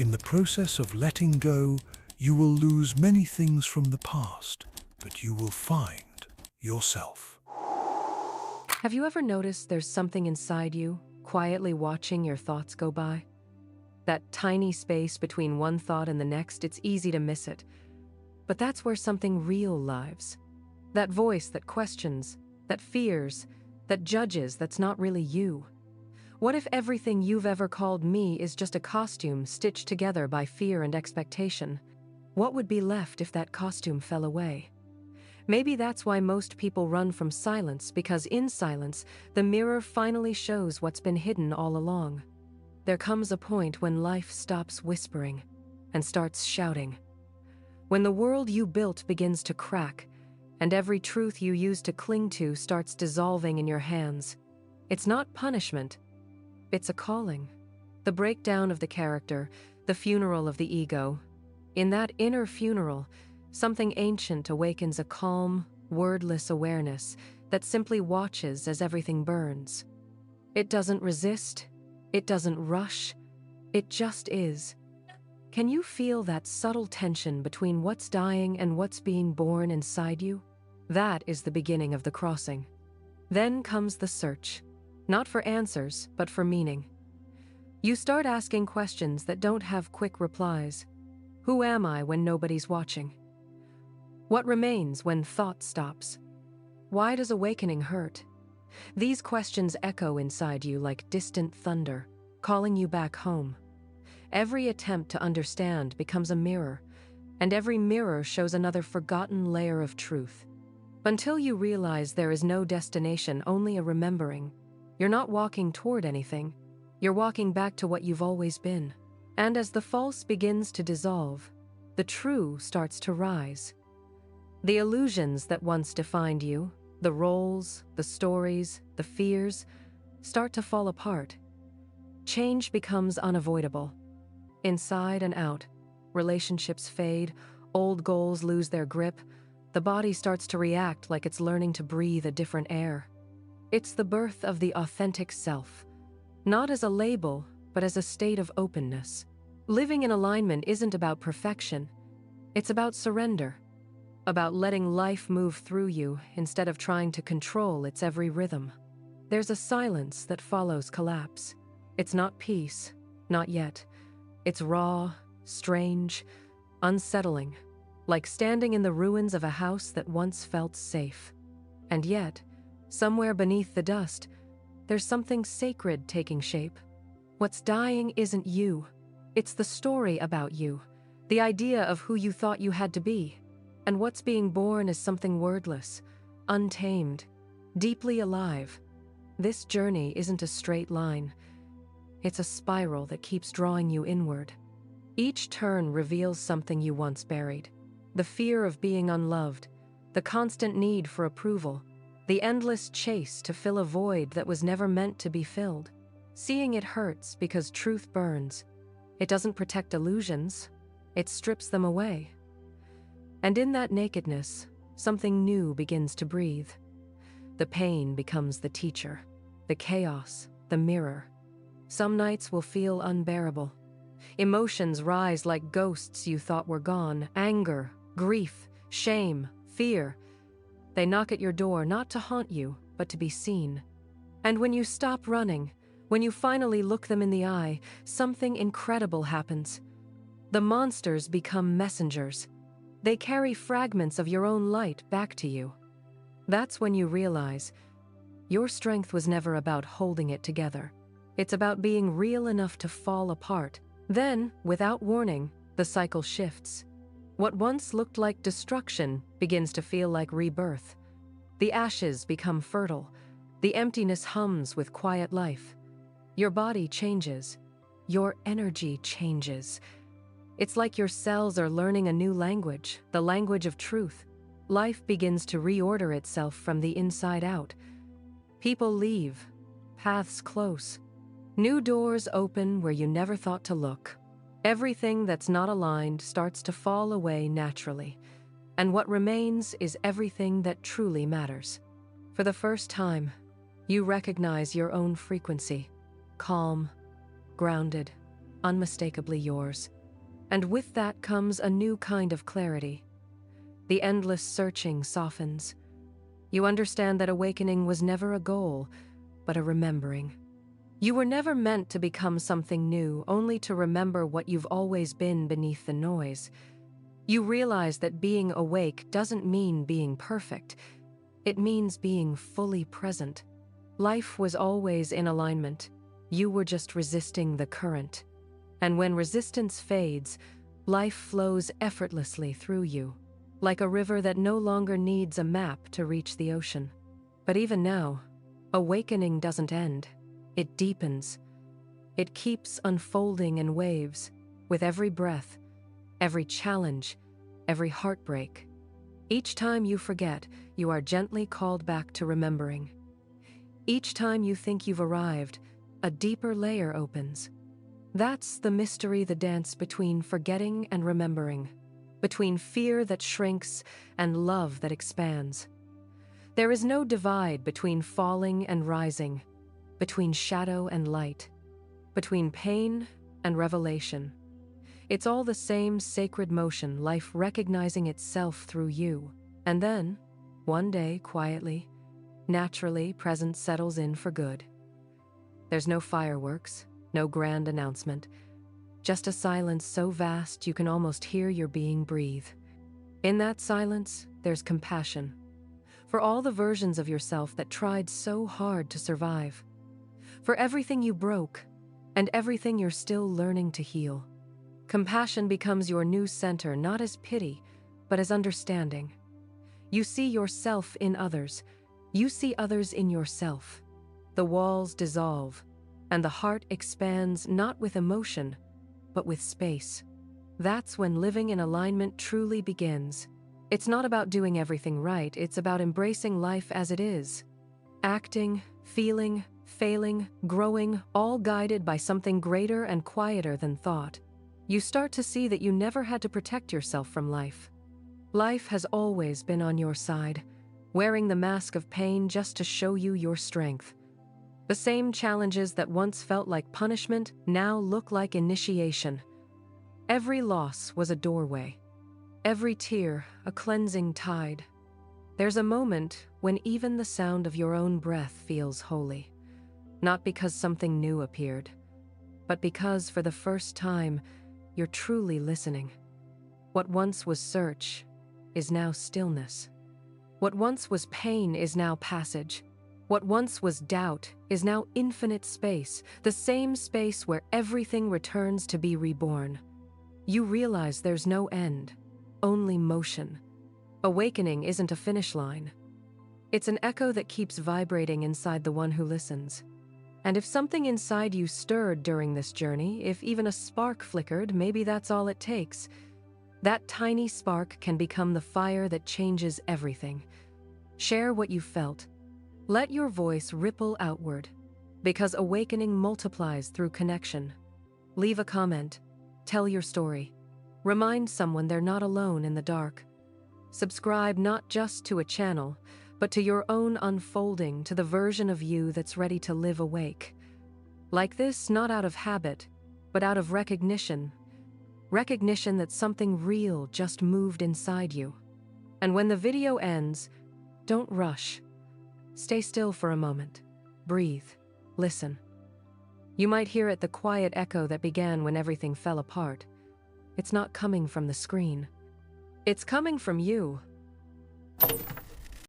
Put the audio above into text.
In the process of letting go, you will lose many things from the past, but you will find yourself. Have you ever noticed there's something inside you, quietly watching your thoughts go by? That tiny space between one thought and the next, it's easy to miss it. But that's where something real lives. That voice that questions, that fears, that judges, that's not really you. What if everything you've ever called me is just a costume stitched together by fear and expectation? What would be left if that costume fell away? Maybe that's why most people run from silence, because in silence, the mirror finally shows what's been hidden all along. There comes a point when life stops whispering and starts shouting. When the world you built begins to crack, and every truth you used to cling to starts dissolving in your hands. It's not punishment, it's a calling. The breakdown of the character, the funeral of the ego. In that inner funeral, something ancient awakens a calm, wordless awareness that simply watches as everything burns. It doesn't resist, it doesn't rush, it just is. Can you feel that subtle tension between what's dying and what's being born inside you? That is the beginning of the crossing. Then comes the search, not for answers, but for meaning. You start asking questions that don't have quick replies. Who am I when nobody's watching? What remains when thought stops? Why does awakening hurt? These questions echo inside you like distant thunder, calling you back home. Every attempt to understand becomes a mirror, and every mirror shows another forgotten layer of truth. Until you realize there is no destination, only a remembering, you're not walking toward anything, you're walking back to what you've always been. And as the false begins to dissolve, the true starts to rise. The illusions that once defined you, the roles, the stories, the fears, start to fall apart. Change becomes unavoidable. Inside and out, relationships fade, old goals lose their grip, the body starts to react like it's learning to breathe a different air. It's the birth of the authentic self, not as a label, but as a state of openness. Living in alignment isn't about perfection, it's about surrender, about letting life move through you instead of trying to control its every rhythm. There's a silence that follows collapse. It's not peace, not yet. It's raw, strange, unsettling, like standing in the ruins of a house that once felt safe. And yet, somewhere beneath the dust, there's something sacred taking shape. What's dying isn't you. It's the story about you, the idea of who you thought you had to be. And what's being born is something wordless, untamed, deeply alive. This journey isn't a straight line. It's a spiral that keeps drawing you inward. Each turn reveals something you once buried. The fear of being unloved, the constant need for approval, the endless chase to fill a void that was never meant to be filled. Seeing it hurts because truth burns. It doesn't protect illusions, it strips them away. And in that nakedness, something new begins to breathe. The pain becomes the teacher, the chaos, the mirror. Some nights will feel unbearable. Emotions rise like ghosts you thought were gone. Anger, grief, shame, fear. They knock at your door not to haunt you, but to be seen. And when you stop running, when you finally look them in the eye, something incredible happens. The monsters become messengers. They carry fragments of your own light back to you. That's when you realize your strength was never about holding it together. It's about being real enough to fall apart. Then, without warning, the cycle shifts. What once looked like destruction begins to feel like rebirth. The ashes become fertile. The emptiness hums with quiet life. Your body changes. Your energy changes. It's like your cells are learning a new language, the language of truth. Life begins to reorder itself from the inside out. People leave, paths close. New doors open where you never thought to look. Everything that's not aligned starts to fall away naturally. And what remains is everything that truly matters. For the first time, you recognize your own frequency. Calm, grounded, unmistakably yours. And with that comes a new kind of clarity. The endless searching softens. You understand that awakening was never a goal, but a remembering. You were never meant to become something new, only to remember what you've always been beneath the noise. You realize that being awake doesn't mean being perfect. It means being fully present. Life was always in alignment. You were just resisting the current. And when resistance fades, life flows effortlessly through you, like a river that no longer needs a map to reach the ocean. But even now, awakening doesn't end. It deepens. It keeps unfolding in waves, with every breath, every challenge, every heartbreak. Each time you forget, you are gently called back to remembering. Each time you think you've arrived, a deeper layer opens. That's the mystery, the dance between forgetting and remembering, between fear that shrinks and love that expands. There is no divide between falling and rising, between shadow and light, between pain and revelation. It's all the same sacred motion, life recognizing itself through you. And then, one day, quietly, naturally, presence settles in for good. There's no fireworks, no grand announcement, just a silence so vast you can almost hear your being breathe. In that silence, there's compassion for all the versions of yourself that tried so hard to survive, for everything you broke and everything you're still learning to heal. Compassion becomes your new center, not as pity, but as understanding. You see yourself in others. You see others in yourself. The walls dissolve, and the heart expands not with emotion, but with space. That's when living in alignment truly begins. It's not about doing everything right, it's about embracing life as it is. Acting, feeling, failing, growing, all guided by something greater and quieter than thought. You start to see that you never had to protect yourself from life. Life has always been on your side, wearing the mask of pain just to show you your strength. The same challenges that once felt like punishment now look like initiation. Every loss was a doorway. Every tear, a cleansing tide. There's a moment when even the sound of your own breath feels holy. Not because something new appeared, but because for the first time, you're truly listening. What once was search is now stillness. What once was pain is now passage. What once was doubt is now infinite space, the same space where everything returns to be reborn. You realize there's no end, only motion. Awakening isn't a finish line. It's an echo that keeps vibrating inside the one who listens. And if something inside you stirred during this journey, if even a spark flickered, maybe that's all it takes. That tiny spark can become the fire that changes everything. Share what you felt. Let your voice ripple outward, because awakening multiplies through connection. Leave a comment. Tell your story. Remind someone they're not alone in the dark. Subscribe not just to a channel, but to your own unfolding, to the version of you that's ready to live awake. Like this, not out of habit, but out of recognition. Recognition that something real just moved inside you. And when the video ends, don't rush. Stay still for a moment. Breathe. Listen. You might hear it, the quiet echo that began when everything fell apart. It's not coming from the screen. It's coming from you.